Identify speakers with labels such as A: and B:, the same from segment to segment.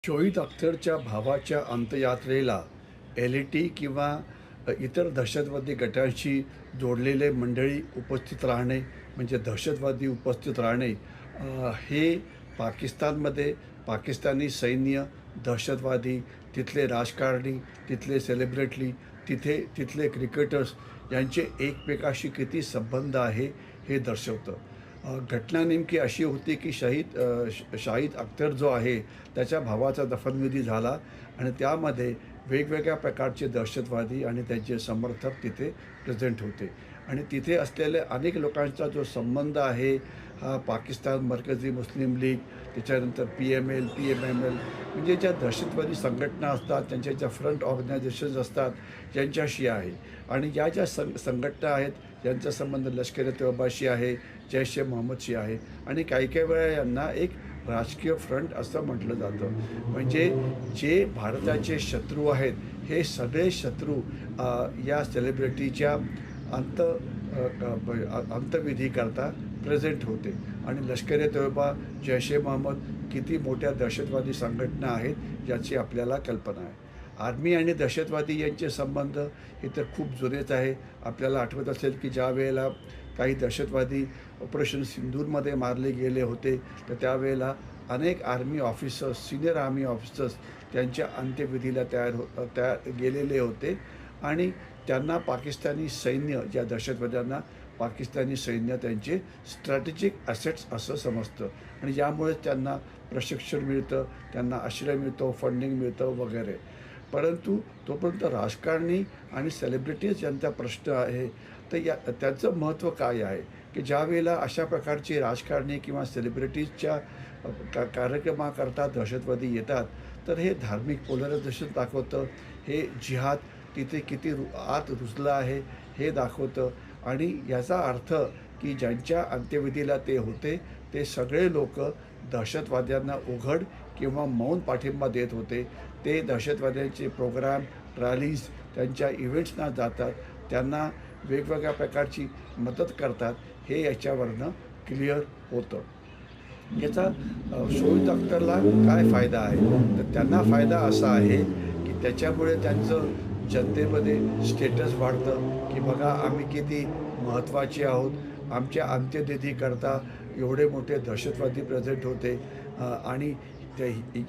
A: शोईद अख्तरच्या भावाच्या अंत्ययात्रेला एल-ई-टी किंवा इतर दहशतवादी गटांशी जोडलेले मंडळी उपस्थित राहणे म्हणजे दहशतवादी उपस्थित राहणे हे पाकिस्तानमध्ये पाकिस्तानी सैन्य, दहशतवादी, तिथले राजकारणी, तिथले सेलिब्रिटी, तिथले क्रिकेटर्स यांचे एकमेकाशी किती संबंध आहे हे दर्शवतं. घटना नेमकी अशी होती की शाहिद अख्तर जो आहे त्याच्या भावाचा दफनविधी झाला आणि त्यामध्ये वेगवेगळ्या प्रकारचे दहशतवादी आणि त्यांचे समर्थक तिथे प्रेझेंट होते आणि तिथे असलेल्या अनेक लोकांचा जो संबंध आहे हा पाकिस्तान मर्कजी मुस्लिम लीग, त्याच्यानंतर PML, PMML म्हणजे ज्या दहशतवादी संघटना असतात त्यांच्या ज्या फ्रंट ऑर्गनायझेशन्स असतात ज्यांच्याशी आहे आणि या ज्या संघटना आहेत यांचा संबंध लष्कर-ए-तोयबाशी आहे, जैश-ए-मोहम्मदशी आहे आणि काही काही वेळा यांना एक राजकीय फ्रंट असं म्हटलं जातं. म्हणजे जे भारताचे शत्रू आहेत हे सगळे शत्रू या सेलिब्रिटीच्या अंतविधीकरता प्रेझेंट होते आणि लष्कर-ए-तोयबा, जैश-ए-मोहम्मद किती मोठ्या दहशतवादी संघटना आहेत याची आपल्याला कल्पना आहे. आर्मी आणि दहशतवादी यांचे संबंध हे तर खूप जुनेच आहे. आपल्याला आठवत असेल की ज्या वेळेला काही दहशतवादी ऑपरेशन सिंदूरमध्ये मारले गेले होते तर त्यावेळेला अनेक army officers, senior army officers त्यांच्या अंत्यविधीला तयार गेलेले होते आणि त्यांना पाकिस्तानी सैन्य, ज्या दहशतवाद्यांना पाकिस्तानी सैन्य त्यांचे स्ट्रॅटेजिक ॲसेट्स असं समजतं आणि यामुळेच त्यांना प्रशिक्षण मिळतं, त्यांना आश्रय मिळतो, फंडिंग मिळतं वगैरे. परंतु तोपर्यंत राजकारणी आणि सेलिब्रिटीज यांचा प्रश्न आहे तर त्याचं महत्त्व काय आहे की ज्या वेळेला अशा प्रकारची राजकारणी किंवा सेलिब्रिटीजच्या कार्यक्रमाकरता दहशतवादी येतात तर हे धार्मिक पोलरायझेशन दाखवतं, हे जिहाद तिथे किती आत रुजलं आहे हे दाखवतं आणि याचा अर्थ की ज्यांच्या अंत्यविधीला ते होते ते सगळे लोक दहशतवाद्यांना उघड किंवा मौन पाठिंबा देत होते. ते दहशतवाद्यांचे प्रोग्राम, रॅलीज, त्यांच्या इव्हेंट्सना जातात, त्यांना वेगवेगळ्या प्रकारची मदत करतात हे याच्यावरनं क्लिअर होतं. याचा शोईद अख्तरला काय फायदा आहे तर त्यांना फायदा असा आहे की त्याच्यामुळे त्यांचं जनतेमध्ये स्टेटस वाढतं की बघा आम्ही किती महत्त्वाचे आहोत, आमच्या अंत्यविधीकरता एवढे मोठे दहशतवादी प्रेझेंट होते आणि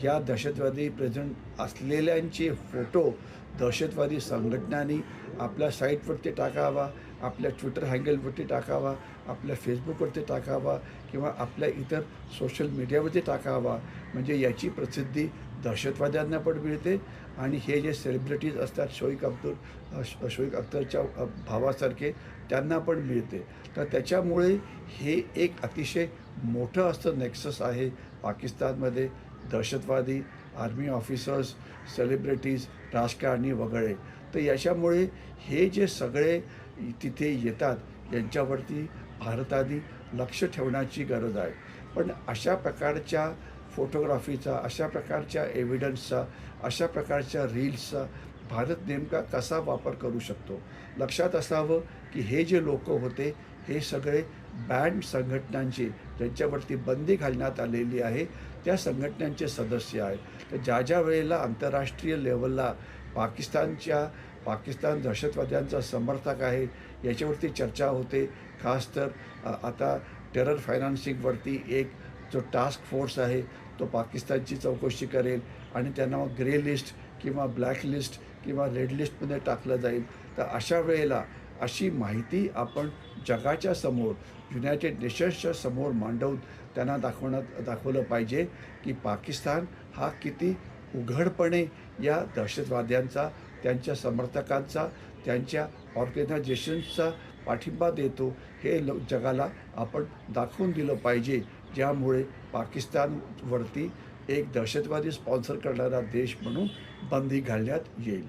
A: या दहशतवादी प्रेझेंट असलेल्यांचे फोटो दहशतवादी संघटनांनी आपल्या साईटवरती टाकावा, आपल्या ट्विटर हँडलवरती टाकावा, आपल्या फेसबुकवरती टाकावा किंवा आपल्या इतर सोशल मीडियावरती टाकावा. म्हणजे याची प्रसिद्धी दहशतवाद्यांना पण मिळते आणि हे जे सेलिब्रिटीज असतात शोईद अख्तरच्या भावासारखे त्यांना पण मिळते. तर त्याच्यामुळे हे एक अतिशय मोठं असं नेक्सस आहे पाकिस्तानमध्ये दहशतवादी, आर्मी ऑफिसर्स, सेलिब्रिटीज, राजकारणी वगैरे. तर याच्यामुळे हे जे सगळे तिथे येतात यांच्यावरती भारताने लक्ष ठेवण्याची गरज आहे. पण अशा प्रकारच्या फोटोग्राफीचा, अशा प्रकारच्या एव्हिडन्सचा, अशा प्रकारच्या रील्सचा भारत नेमका कसा वापर करू शकतो? लक्षात असावं की हे जे लोक होते हे सगळे बँड संघटनांचे, ज्यांच्यावरती बंदी घालण्यात आलेली आहे त्या संघटनांचे सदस्य आहेत. तर ज्या वेळेला आंतरराष्ट्रीय लेवलला पाकिस्तान दहशतवाद्यांचा समर्थक आहे याच्यावरती चर्चा होते. खास तर आता टेरर फायनान्सिंगवरती एक जो टास्क फोर्स आहे तो पाकिस्तानची चौकशी करेल आणि त्यांना मग ग्रे लिस्ट किंवा ब्लॅक लिस्ट किंवा रेड लिस्टमध्ये टाकलं जाईल. तर अशा वेळेला अशी माहिती आपण जगाच्या समोर, युनायटेड नेशन्सच्या समोर मांडवून त्यांना दाखवलं पाहिजे की पाकिस्तान हा किती उघडपणे या दहशतवाद्यांचा, त्यांच्या समर्थकांचा, त्यांच्या ऑर्गनायझेशन्सचा पाठिंबा देतो हे जगाला आपण दाखवून दिलं पाहिजे. ज्यामुळे पाकिस्तानवरती एक दहशतवादी स्पॉन्सर करणारा देश म्हणून बंदी घालण्यात येईल.